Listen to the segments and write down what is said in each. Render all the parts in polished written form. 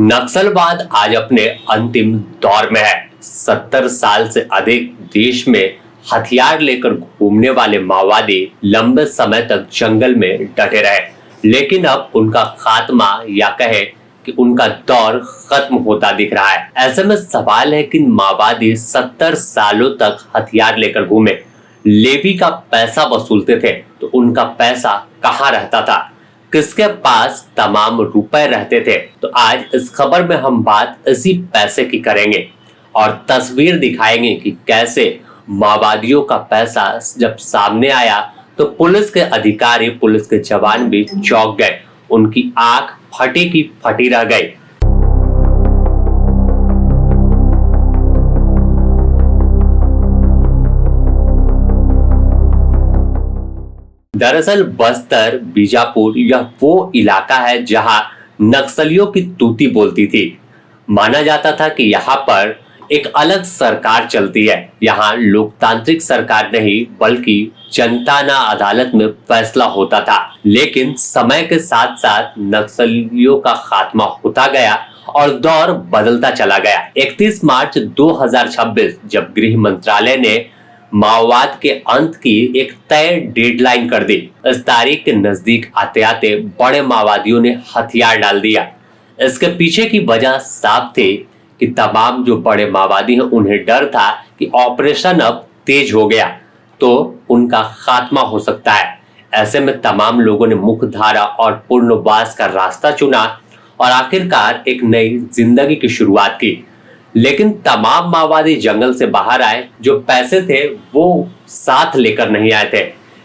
नक्सलवाद आज अपने अंतिम दौर में है। 70 साल से अधिक देश में हथियार लेकर घूमने वाले माओवादी लंबे समय तक जंगल में डटे रहे, लेकिन अब उनका खात्मा या कहे कि उनका दौर खत्म होता दिख रहा है। ऐसे में सवाल है कि माओवादी 70 सालों तक हथियार लेकर घूमे, लेवी का पैसा वसूलते थे, तो उनका पैसा कहाँ रहता था, किसके पास तमाम रुपए रहते थे। तो आज इस खबर में हम बात इसी पैसे की करेंगे और तस्वीर दिखाएंगे कि कैसे माओवादियों का पैसा जब सामने आया तो पुलिस के अधिकारी, पुलिस के जवान भी चौंक गए, उनकी आंख फटी की फटी रह गई। दरअसल बस्तर बीजापुर यह वो इलाका है जहां नक्सलियों की तूती बोलती थी। माना जाता था कि यहाँ पर एक अलग सरकार चलती है। यहाँ लोकतांत्रिक सरकार नहीं बल्कि जनता ना अदालत में फैसला होता था। लेकिन समय के साथ साथ नक्सलियों का खात्मा होता गया और दौर बदलता चला गया। 31 मार्च 2026 जब गृह मंत्रालय ने माओवाद के अंत की एक तय डेडलाइन कर दी, इस तारीख के नजदीक आते आते बड़े माओवादियों ने हथियार डाल दिया। इसके पीछे की वजह साफ थी कि तमाम जो बड़े माओवादी हैं उन्हें डर था कि ऑपरेशन अब तेज हो गया तो उनका खात्मा हो सकता है। ऐसे में तमाम लोगों ने मुख्यधारा और पुनर्वास का रास्ता चुना और आखिरकार एक नई जिंदगी की शुरुआत की। लेकिन तमाम माओवादी जंगल से बाहर आए, जो पैसे थे वो साथ लेकर नहीं आए थे।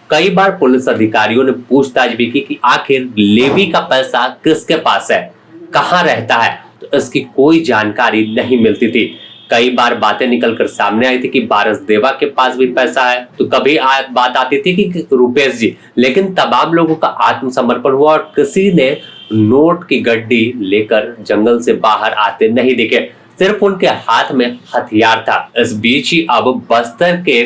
कई बार पुलिस अधिकारियों ने पूछताछ भी की कि आखिर लेवी का पैसा किसके पास है, कहाँ रहता है, तो इसकी कोई जानकारी नहीं मिलती थी। कई बार बातें निकलकर सामने आई थी कि बारसदेवा के पास भी पैसा है, तो कभी बात आती थी कि रुपेश जी, लेकिन तमाम लोगों का आत्मसमर्पण हुआ और किसी ने नोट की गड्डी लेकर जंगल से बाहर आते नहीं दिखे, सिर्फ उनके हाथ में हथियार था। इस बीच ही अब बस्तर के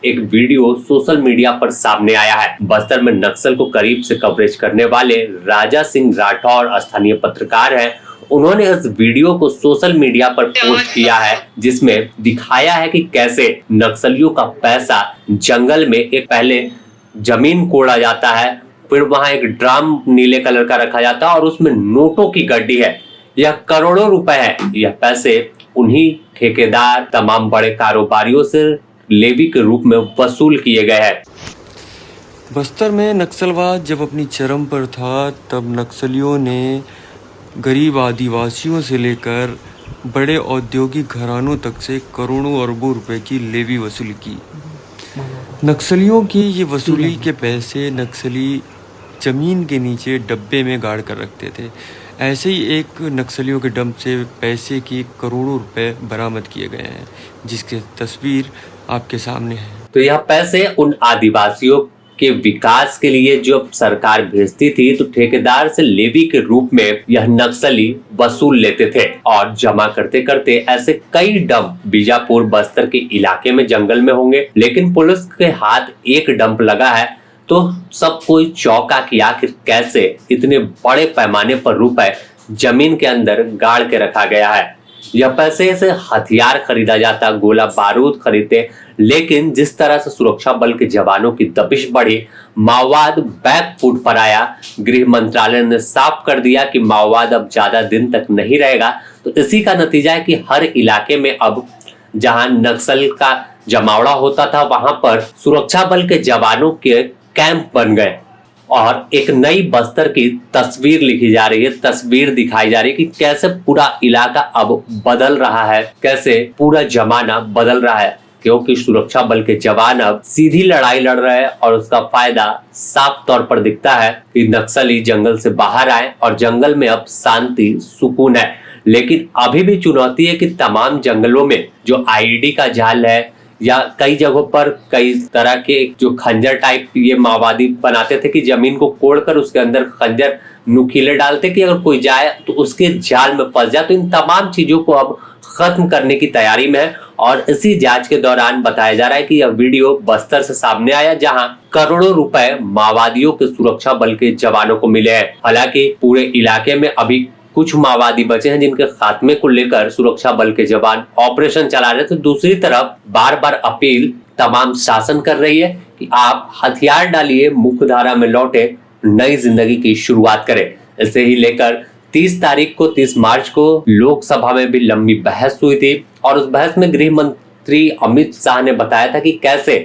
एक वीडियो सोशल मीडिया पर सामने आया है। बस्तर में नक्सल को करीब से कवरेज करने वाले राजा सिंह राठौर स्थानीय पत्रकार हैं। उन्होंने इस वीडियो को सोशल मीडिया पर पोस्ट किया है, जिसमें दिखाया है कि कैसे नक्सलियों का पैसा जंगल में एक पहले जमीन कोड़ा जाता है, फिर वहां एक ड्रम नीले कलर का रखा जाता है और उसमें नोटों की गड्डी है। यह करोड़ों रुपए है। यह पैसे उन्हीं ठेकेदार, तमाम बड़े कारोबारियों से लेवी के रूप में वसूल किए गए हैं। बस्तर में नक्सलवाद जब अपनी चरम पर था, तब नक्सलियों ने गरीब आदिवासियों से लेकर बड़े औद्योगिक घरानों तक से करोड़ों अरबों रुपए की लेवी वसूली की। नक्सलियों की ये वसूली के पैसे नक्सली जमीन के नीचे डब्बे में गाड़ कर रखते थे। ऐसे ही एक नक्सलियों के डंप से पैसे की करोड़ों रुपए बरामद किए गए हैं, जिसकी तस्वीर आपके सामने है। तो यह पैसे उन आदिवासियों के विकास के लिए जो सरकार भेजती थी, तो ठेकेदार से लेवी के रूप में यह नक्सली वसूल लेते थे और जमा करते करते ऐसे कई डंप बीजापुर बस्तर के इलाके में जंगल में होंगे। लेकिन पुलिस के हाथ एक डंप लगा है तो सब कोई चौंका कि आखिर कैसे इतने बड़े पैमाने पर रुपए जमीन के अंदर गाड़ के रखा गया है। यह पैसे से हथियार खरीदा जाता, गोला बारूद खरीदते, लेकिन जिस तरह से सुरक्षा बल के जवानों की दबिश बढ़ी, माओवाद बैक फुट पर आया। गृह मंत्रालय ने साफ कर दिया कि माओवाद अब ज्यादा दिन तक नहीं रहेगा। तो इसी का नतीजा है कि हर इलाके में अब जहां नक्सल का जमावड़ा होता था, वहां पर सुरक्षा बल के जवानों के कैंप बन गए और एक नई बस्तर की तस्वीर लिखी जा रही है, तस्वीर दिखाई जा रही है कि कैसे पूरा इलाका अब बदल रहा है, कैसे पूरा जमाना बदल रहा है, क्योंकि सुरक्षा बल के जवान अब सीधी लड़ाई लड़ रहे हैं और उसका फायदा साफ तौर पर दिखता है कि नक्सली जंगल से बाहर आए और जंगल में अब शांति सुकून है। लेकिन अभी भी चुनौती है कि तमाम जंगलों में जो आईडी का जाल है या कई जगहों पर कई तरह के जो खंजर टाइप ये माओवादी बनाते थे कि जमीन को कोड़कर उसके अंदर खंजर नुकीले डालते कि अगर कोई जाए तो उसके जाल में फंस जाए। तो इन तमाम चीजों को अब खत्म करने की तैयारी में है और इसी जांच के दौरान बताया जा रहा है कि यह वीडियो बस्तर से सामने आया, जहां करोड़ों रुपए माओवादियों के सुरक्षा बल के जवानों को मिले हैं। हालांकि पूरे इलाके में अभी कुछ माओवादी बचे हैं जिनके खात्मे को लेकर सुरक्षा बल के जवान ऑपरेशन चला रहे थे। तो दूसरी तरफ बार बार अपील तमाम शासन कर रही है कि आप हथियार डालिए, मुख्य धारा में लौटे, नई जिंदगी की शुरुआत करें। इसे ही लेकर 30 मार्च को लोकसभा में भी लंबी बहस हुई थी और उस बहस में गृह मंत्री अमित शाह ने बताया था कि कैसे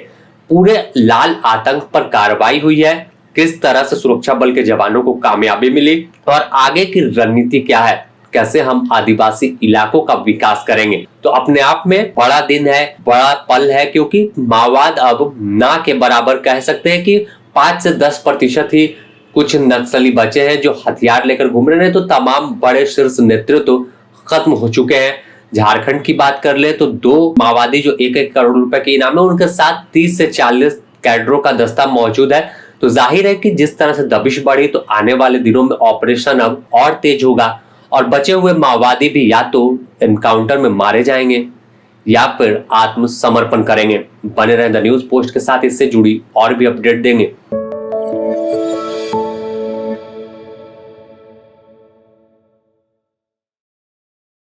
पूरे लाल आतंक पर कार्रवाई हुई है, किस तरह से सुरक्षा बल के जवानों को कामयाबी मिली और आगे की रणनीति क्या है, कैसे हम आदिवासी इलाकों का विकास करेंगे। तो अपने आप में बड़ा दिन है, बड़ा पल है, क्योंकि माओवाद अब ना के बराबर कह सकते हैं कि 5 से 10% ही कुछ नक्सली बचे हैं जो हथियार लेकर घूम रहे हैं। तो तमाम बड़े शीर्ष नेतृत्व तो खत्म हो चुके हैं। झारखंड की बात कर ले तो 2 माओवादी जो 1-1 करोड़ रुपए के इनाम है, उनके साथ 30 से 40 कैडरों का दस्ता मौजूद है। तो जाहिर है कि जिस तरह से दबिश बढ़ी तो आने वाले दिनों में ऑपरेशन अब और तेज होगा और बचे हुए माओवादी भी या तो एनकाउंटर में मारे जाएंगे या फिर आत्मसमर्पण करेंगे। बने रहें द न्यूज पोस्ट के साथ, इससे जुड़ी और भी अपडेट देंगे।